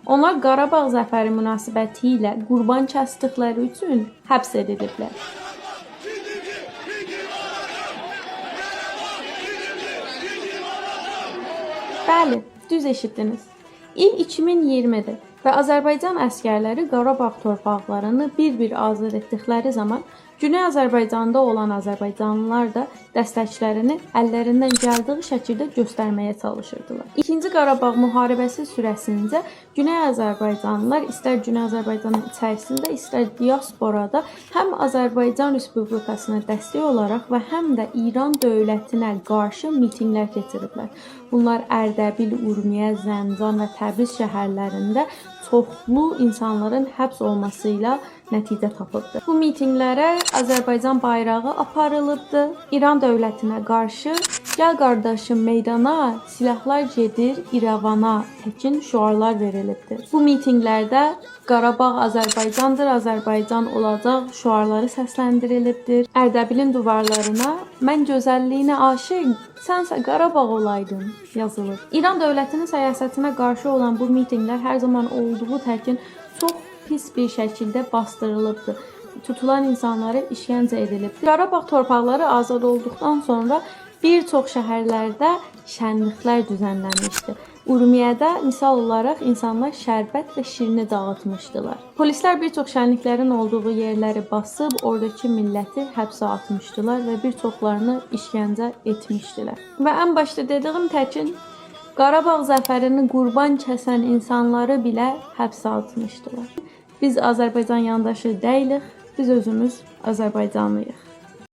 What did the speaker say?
Onlar Qarabağ zəfəri münasibətilə qurban kəsdikləri üçün həbs ediliblər. Bəli, düz eşitdiniz. İl 2020-dir və Azərbaycan əskərləri Qarabağ torpaqlarını bir-bir azad etdikləri zaman Güney Azərbaycanda olan azərbaycanlılar da dəstəklərini əllərindən gəldiyi şəkildə göstərməyə çalışırdılar. İkinci Qarabağ müharibəsi sürəsində Güney Azərbaycanlılar istər Güney Azərbaycanın içərisində, istər diasporada həm Azərbaycan Respublikasına dəstək olaraq və həm də İran dövlətinə qarşı mitinqlər keçiriblər. Bunlar Ərdəbil, Urmiya, Zəncan və Təbriz şəhərlərində çoxlu insanların həbs olması ilə nəticə tapıbdır. Bu mitinqlərə Azərbaycan bayrağı aparılıbdır. İran dövlətinə qarşı "Gəl qardaşım meydana, silahlar gedir İrəvana" təkin şüarlar verilibdir. Bu mitinqlərdə Qarabağ Azərbaycandır, Azərbaycan olacaq şüarları səsləndirilibdir. Ərdəbilin divarlarına "Mən gözəlliyinə aşiq, sənsə Qarabağ olaydın" yazılır. İran dövlətinin siyasətinə qarşı olan bu mitinqlər hər zaman olduğu təkin çox pis bir şəkildə bastırılıbdır. Tutulan insanlara işgəncə edilibdir. Qarabağ torpaqları azad olduqdan sonra bir çox şəhərlərdə şənliklər düzənlənmişdi. Urmiyədə misal olaraq insanlar şərbət və şirini dağıtmışdılar. Polislər bir çox şənliklərin olduğu yerləri basıb, oradakı milləti həbsə atmışdılar və bir çoxlarını işgəncə etmişdilər. Və ən başda dediyim təkin Qarabağ zəfərini qurban kəsən insanları bilə həbsə atmışdılar. Biz Azərbaycan yandaşı deyilik, biz özümüz Azərbaycanlıyıq.